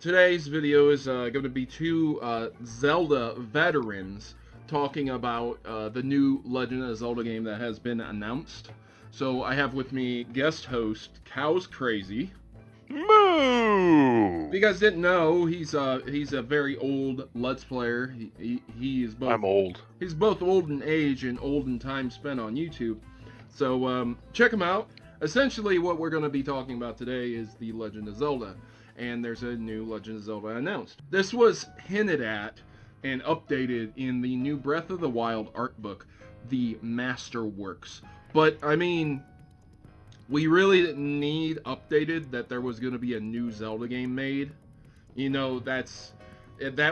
Today's video is going to be two Zelda veterans talking about the new Legend of Zelda game that has been announced. So I have with me guest host CowsCrazy. Moo! If you guys didn't know, he's a very old Let's Player. He is both. I'm old. He's both old in age and old in time spent on YouTube. So check him out. Essentially, what we're going to be talking about today is the Legend of Zelda. And there's a new Legend of Zelda announced. This was hinted at and updated in the new Breath of the Wild art book, the Masterworks. But, I mean, we really didn't need updated that there was going to be a new Zelda game made. You know, that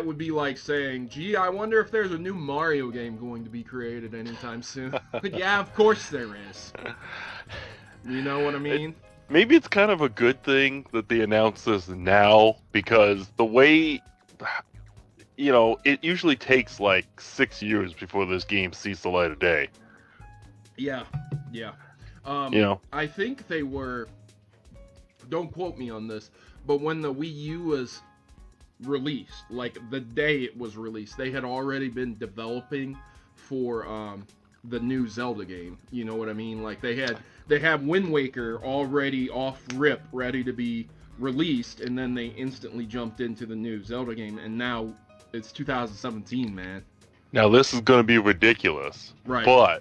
would be like saying, gee, I wonder if there's a new Mario game going to be created anytime soon. But yeah, of course there is. You know what I mean? Maybe it's kind of a good thing that they announce this now, because the way, you know, it usually takes like 6 years before this game sees the light of day. Yeah. You know, I think they were, don't quote me on this, but when the Wii U was released, like the day it was released, they had already been developing for the new Zelda game. You know what I mean? Like they have Wind Waker already off rip, ready to be released, and then they instantly jumped into the new Zelda game, and now it's 2017, man. now this is going to be ridiculous. Right.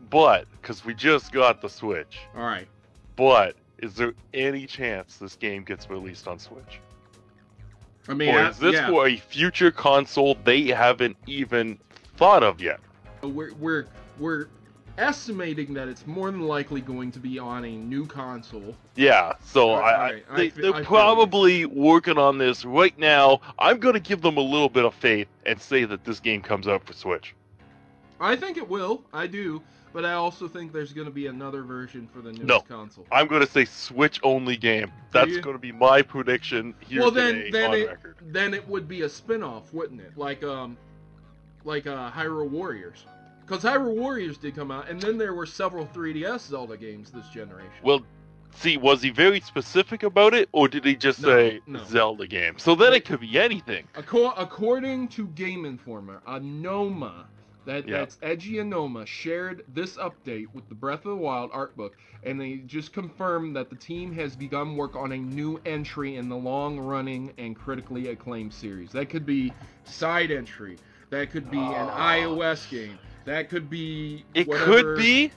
But, because we just got the Switch. Alright. But, is there any chance this game gets released on Switch? I mean, Or is this for a future console they haven't even thought of yet? We're estimating that it's more than likely going to be on a new console. Yeah, so Alright, they're probably working on this right now. I'm going to give them a little bit of faith and say that this game comes out for Switch. I think it will. I do. But I also think there's going to be another version for the newest console. I'm going to say Switch-only game. That's going to be my prediction here today on record. Then it would be a spin-off, wouldn't it? Like Hyrule Warriors. Because Hyrule Warriors did come out, and then there were several 3DS Zelda games this generation. Well, see, was he very specific about it, or did he just say Zelda game? So then it could be anything. According to Game Informer, Aonuma, that's Eiji Aonuma, shared this update with the Breath of the Wild art book, and they just confirmed that the team has begun work on a new entry in the long-running and critically acclaimed series. That could be side entry. That could be an iOS game. That could be whatever. It could be,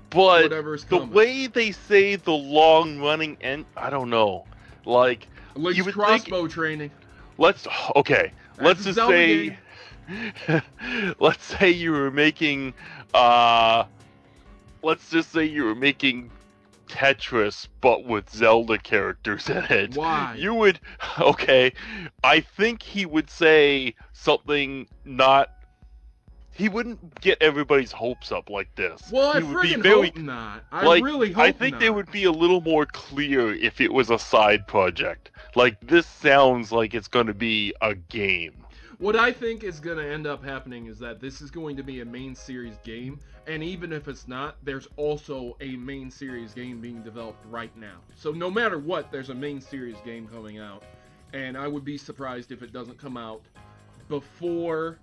but the way they say the long-running and I don't know, like you would crossbow training. Let's just say. Let's say you were making, let's just say you were making Tetris, but with Zelda characters in it. Why? You would, I think he would say something he wouldn't get everybody's hopes up like this. Well, I freaking hope not. I really hope not. I think they would be a little more clear if it was a side project. Like, this sounds like it's going to be a game. What I think is going to end up happening is that this is going to be a main series game, and even if it's not, there's also a main series game being developed right now. So no matter what, there's a main series game coming out, and I would be surprised if it doesn't come out before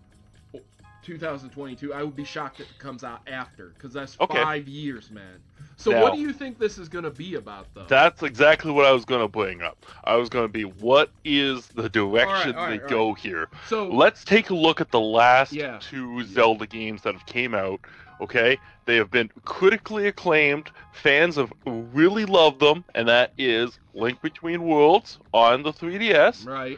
2022. I would be shocked if it comes out after, because that's 5 years, man. So what do you think this is going to be about, though? That's exactly what I was going to bring up. I was going to be, what is the direction they go here? So let's take a look at the last two Zelda games that have came out, okay? They have been critically acclaimed. Fans have really loved them, and that is Link Between Worlds on the 3DS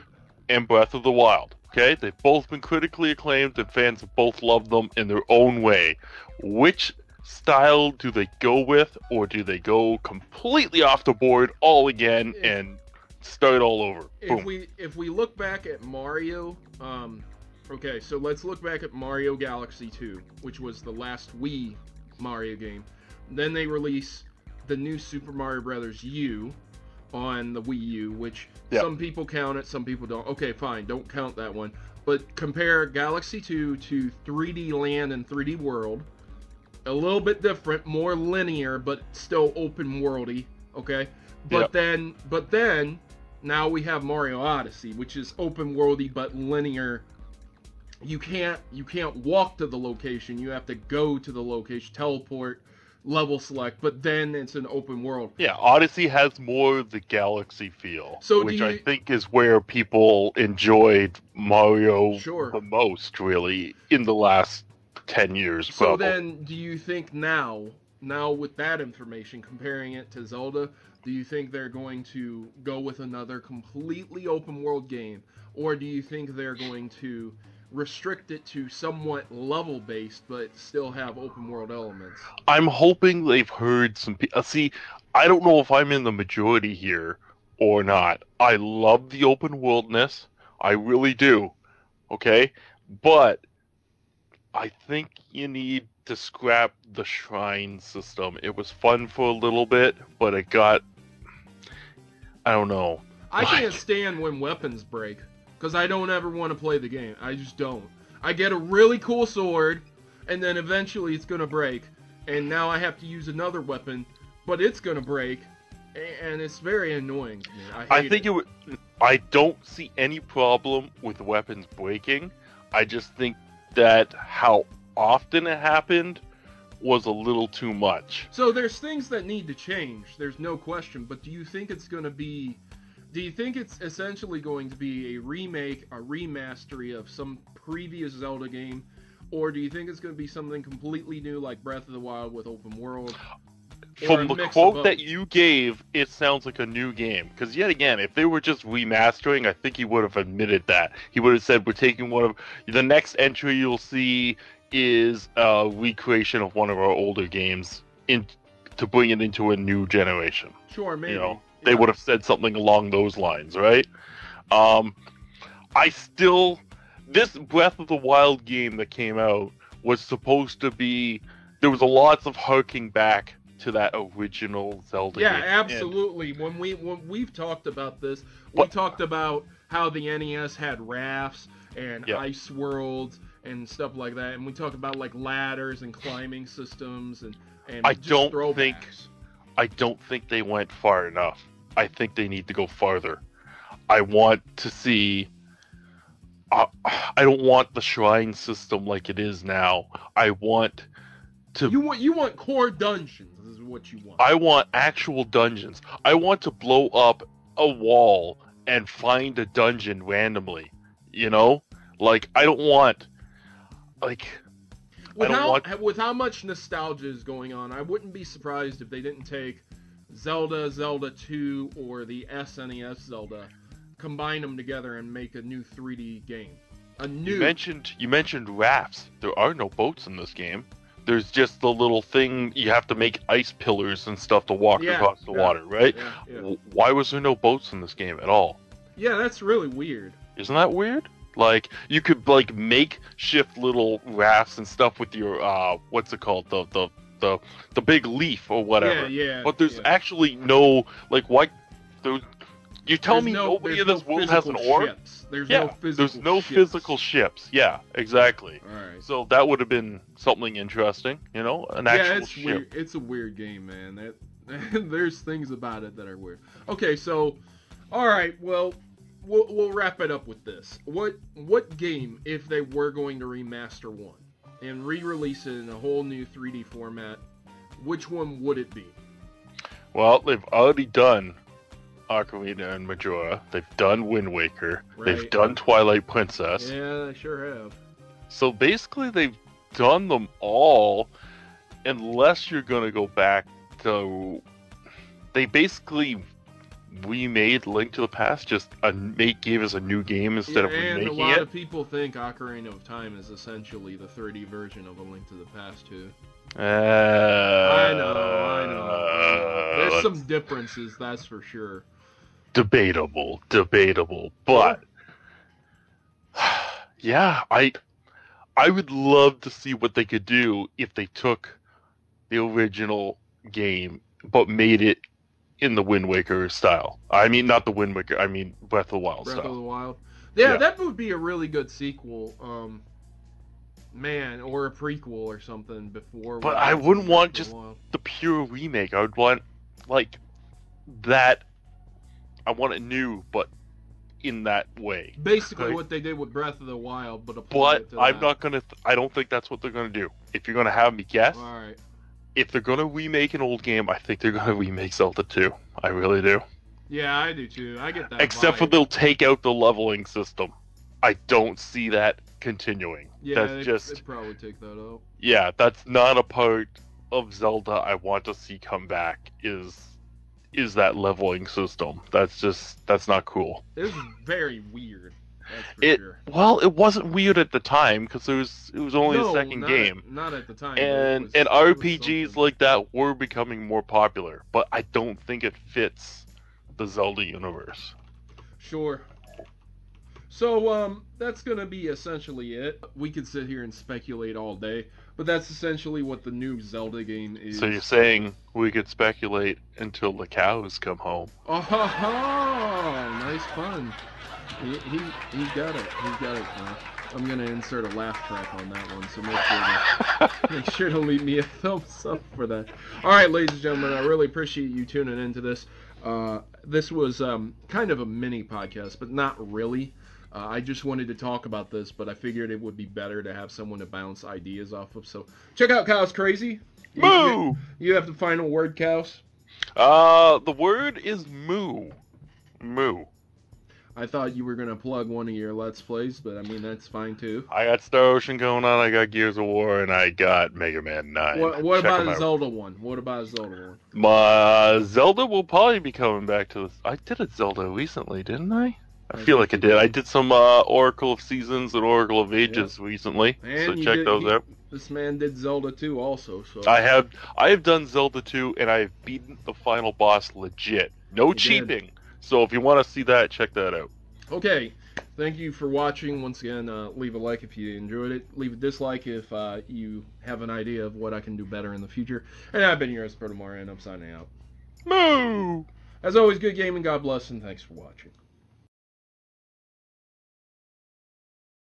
and Breath of the Wild. Okay, they've both been critically acclaimed, and fans have both loved them in their own way. Which style do they go with, or do they go completely off the board all again and start all over? If we look back at Mario, okay, so let's look back at Mario Galaxy 2, which was the last Wii Mario game. Then they release the new Super Mario Bros. U on the Wii U, which some people count it, some people don't. Okay, fine, don't count that one. But compare Galaxy 2 to 3D Land and 3D World. A little bit different, more linear, but still open worldy. Okay, but then now we have Mario Odyssey, which is open worldy but linear. You can't walk to the location. You have to go to the location, teleport, level select, but then it's an open world. Yeah, Odyssey has more of the galaxy feel, which I think is where people enjoyed Mario the most, really, in the last 10 years. So then, do you think now with that information, comparing it to Zelda, do you think they're going to go with another completely open world game, or do you think they're going to restrict it to somewhat level based but still have open world elements? I'm hoping they've heard some people. See, I don't know if I'm in the majority here or not. I love the open worldness. I really do. Okay? But I think you need to scrap the shrine system. It was fun for a little bit, but it got, I don't know. I can't stand when weapons break. Because I don't ever want to play the game. I just don't. I get a really cool sword, and then eventually it's going to break. And now I have to use another weapon, but it's going to break. And it's very annoying to me. I hate it. I don't see any problem with weapons breaking. I just think that how often it happened was a little too much. So there's things that need to change. There's no question. But do you think it's going to be... Do you think it's essentially going to be a remake, a remastery of some previous Zelda game? Or do you think it's going to be something completely new like Breath of the Wild with open world? From the quote that you gave, it sounds like a new game. Because yet again, if they were just remastering, I think he would have admitted that. He would have said, we're taking one of... The next entry you'll see is a recreation of one of our older games to bring it into a new generation. Sure, maybe. You know? They would have said something along those lines, right? This Breath of the Wild game that came out was supposed to be, there was lots of harking back to that original Zelda game. Yeah, absolutely. When we've talked about this, we talked about how the NES had rafts and ice worlds and stuff like that, and we talked about like ladders and climbing systems and I don't think they went far enough. I think they need to go farther. I want to see... I don't want the shrine system like it is now. I want to... You want core dungeons, is what you want. I want actual dungeons. I want to blow up a wall and find a dungeon randomly. You know? Like, I don't want... Like... With how much nostalgia is going on, I wouldn't be surprised if they didn't take Zelda, Zelda 2, or the SNES Zelda, combine them together and make a new 3D game. You mentioned rafts. There are no boats in this game. There's just the little thing, you have to make ice pillars and stuff to walk across the water, right? Yeah. Why was there no boats in this game at all? Yeah, that's really weird. Isn't that weird? Like, you could, like, make shift little rafts and stuff with your, what's it called? The big leaf or whatever. Yeah. But there's actually no, like, why... You tell me nobody in this world has an orb? There's no physical ships. Yeah, exactly. Alright. So that would have been something interesting, you know? An actual ship. Weird. It's a weird game, man. There's things about it that are weird. Okay, so... Alright, well... We'll wrap it up with this. What game, if they were going to remaster one and re-release it in a whole new 3D format, which one would it be? Well, they've already done Ocarina and Majora. They've done Wind Waker. Right. They've done Twilight Princess. Yeah, they sure have. So basically, they've done them all, unless you're going to go back to... They basically... remade Link to the Past, just gave us a new game instead of remaking it. And a lot of people think Ocarina of Time is essentially the 3D version of A Link to the Past too. I know. There's some differences, that's for sure. Debatable, but yeah, I would love to see what they could do if they took the original game but made it in the Wind Waker style. I mean, not the Wind Waker, I mean Breath of the Wild style. Breath of the Wild. Yeah, that would be a really good sequel. Or a prequel or something before. But I wouldn't want just the pure remake. I would want, like, that I want it new, but in that way. Basically, what they did with Breath of the Wild, but apply it to I'm not gonna. I don't think that's what they're gonna do. If you're gonna have me guess, all right. If they're gonna remake an old game, I think they're gonna remake Zelda 2. I really do. Yeah, I do too. I get that. Except for they'll take out the leveling system. I don't see that continuing. Yeah, they'd probably take that out. Yeah, that's not a part of Zelda I want to see come back. Is that leveling system? That's not cool. It was very weird. That's for sure. Well, it wasn't weird at the time because it was only a second game. Not at the time. And RPGs like that were becoming more popular, but I don't think it fits the Zelda universe. Sure. So that's gonna be essentially it. We could sit here and speculate all day, but that's essentially what the new Zelda game is. So you're saying we could speculate until the cows come home? Oh, nice pun. He got it. He got it. I'm gonna insert a laugh track on that one, so make sure to leave me a thumbs up for that. All right, ladies and gentlemen, I really appreciate you tuning into this. This was kind of a mini podcast, but not really. I just wanted to talk about this, but I figured it would be better to have someone to bounce ideas off of. So check out CowsCrazy. Moo! You have the final word, Cows? The word is moo. Moo. I thought you were going to plug one of your Let's Plays, but I mean, that's fine too. I got Star Ocean going on, I got Gears of War, and I got Mega Man 9. What about a Zelda one? What about a Zelda one? My Zelda will probably be coming back to this. I did a Zelda recently, didn't I? I feel like I did. I did some Oracle of Seasons and Oracle of Ages recently, and so check those out. This man did Zelda 2 also. So I have done Zelda 2, and I've beaten the final boss legit. No cheating. So if you want to see that, check that out. Okay. Thank you for watching. Once again, leave a like if you enjoyed it. Leave a dislike if you have an idea of what I can do better in the future. And I've been your host, Protomario, and I'm signing out. Moo! As always, good gaming, God bless, and thanks for watching.